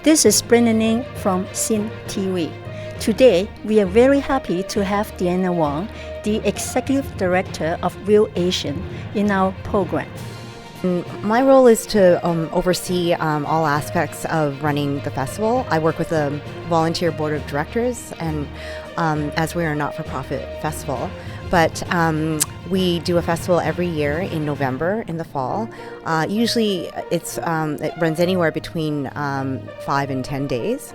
This is Brennan from Sin TV. Today, we are very happy to have Deanna Wang, the Executive Director of Real Asian, in our program. My role is to oversee all aspects of running the festival. I work with a volunteer board of directors, and as we are a not-for-profit festival, but we do a festival every year in November in the fall. Usually it runs anywhere between 5 and 10 days.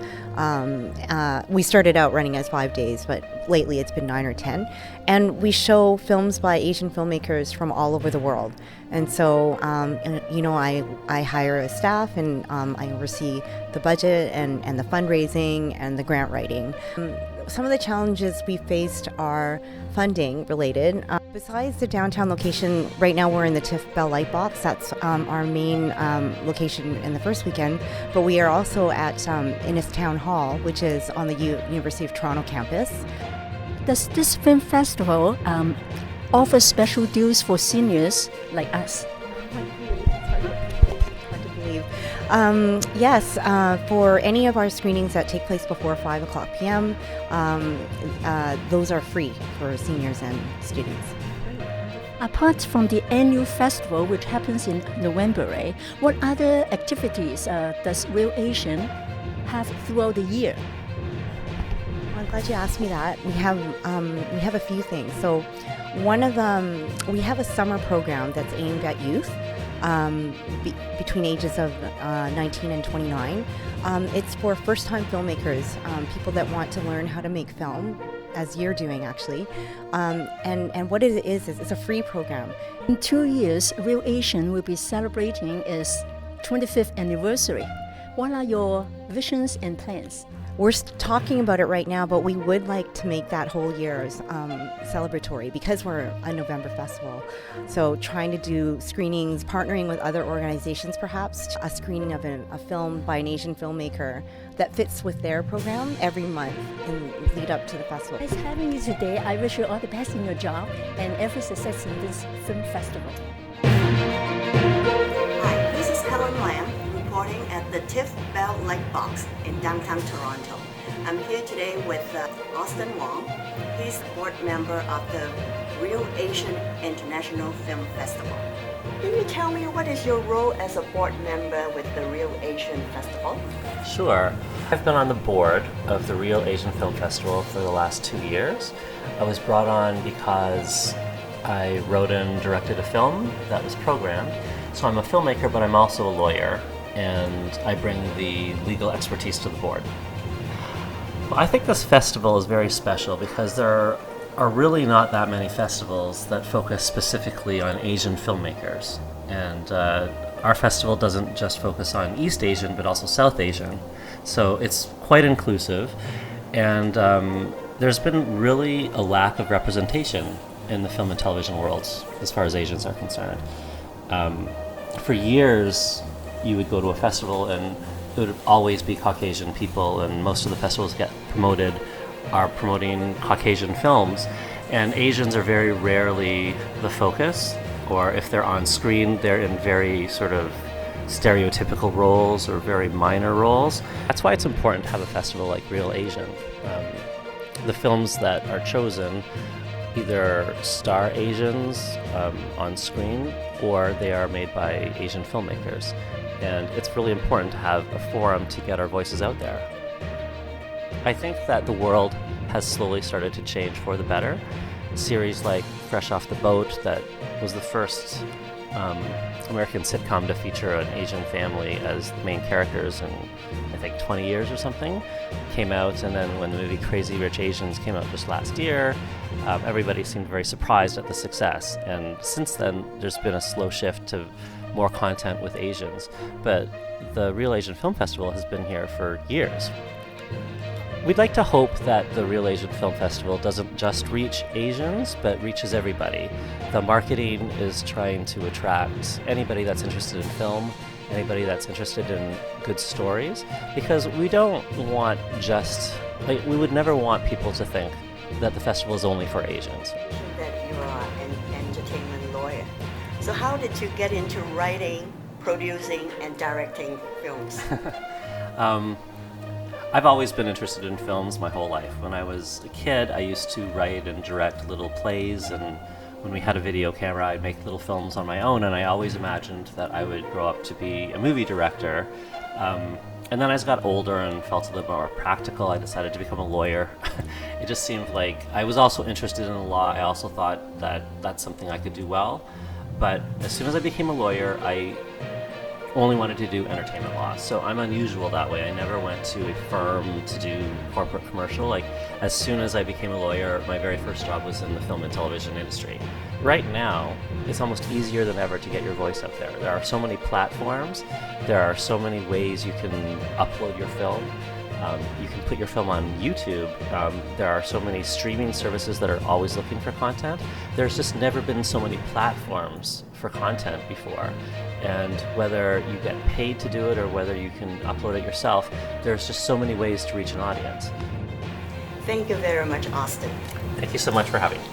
We started out running as 5 days, but lately it's been 9 or 10. And we show films by Asian filmmakers from all over the world. And so, I hire a staff, and I oversee the budget and the fundraising and the grant writing. Some of the challenges we faced are funding related. Besides the downtown location, right now we're in the TIFF Bell Lightbox. That's our main location in the first weekend. But we are also at Innis Town Hall, which is on the University of Toronto campus. Does this film festival offer special deals for seniors like us? Yes, for any of our screenings that take place before 5 o'clock p.m., those are free for seniors and students. Apart from the annual festival, which happens in November, right, what other activities does Real Asian have throughout the year? Well, I'm glad you asked me that. We have a few things. So, one of them, we have a summer program that's aimed at youth. Between ages of 19 and 29. It's for first-time filmmakers, people that want to learn how to make film, as you're doing actually. And what it is it's a free program. In 2 years, Real Asian will be celebrating its 25th anniversary. What are your visions and plans? We're talking about it right now, but we would like to make that whole year celebratory because we're a November festival. So trying to do screenings, partnering with other organizations perhaps, a screening of a film by an Asian filmmaker that fits with their program every month in lead up to the festival. Nice having you today. I wish you all the best in your job and every success in this film festival. Hi, this is Helen Lam, reporting at the TIFF Bell Lightbox in downtown Toronto. I'm here today with Austin Wong. He's a board member of the Real Asian International Film Festival. Can you tell me what is your role as a board member with the Real Asian Festival? Sure. I've been on the board of the Real Asian Film Festival for the last 2 years. I was brought on because I wrote and directed a film that was programmed. So I'm a filmmaker, but I'm also a lawyer, and I bring the legal expertise to the board. Well, I think this festival is very special because there are really not that many festivals that focus specifically on Asian filmmakers. And our festival doesn't just focus on East Asian, but also South Asian. So it's quite inclusive, and there's been really a lack of representation in the film and television worlds as far as Asians are concerned. For years, you would go to a festival and it would always be Caucasian people, and most of the festivals are promoting Caucasian films, and Asians are very rarely the focus, or if they're on screen, they're in very sort of stereotypical roles or very minor roles. That's why it's important to have a festival like Real Asian. The films that are chosen either star Asians on screen, or they are made by Asian filmmakers. And it's really important to have a forum to get our voices out there. I think that the world has slowly started to change for the better. Series like Fresh Off the Boat, that was the first American sitcom to feature an Asian family as the main characters in, I think, 20 years or something, came out. And then when the movie Crazy Rich Asians came out just last year, everybody seemed very surprised at the success. And since then, there's been a slow shift to more content with Asians. But the Real Asian Film Festival has been here for years. We'd like to hope that the Real Asian Film Festival doesn't just reach Asians, but reaches everybody. The marketing is trying to attract anybody that's interested in film, anybody that's interested in good stories, because we don't want we would never want people to think that the festival is only for Asians. That you are an entertainment lawyer. So how did you get into writing, producing, and directing films? I've always been interested in films my whole life. When I was a kid, I used to write and direct little plays, and when we had a video camera, I'd make little films on my own, and I always imagined that I would grow up to be a movie director. And then as I got older and felt a little more practical, I decided to become a lawyer. It just seemed like I was also interested in the law. I also thought that that's something I could do well. But as soon as I became a lawyer, I only wanted to do entertainment law. So I'm unusual that way. I never went to a firm to do corporate commercial. Like, as soon as I became a lawyer, my very first job was in the film and television industry. Right now, it's almost easier than ever to get your voice out there. There are so many platforms. There are so many ways you can upload your film. You can put your film on YouTube. There are so many streaming services that are always looking for content. There's just never been so many platforms for content before. And whether you get paid to do it or whether you can upload it yourself, there's just so many ways to reach an audience. Thank you very much, Austin. Thank you so much for having me.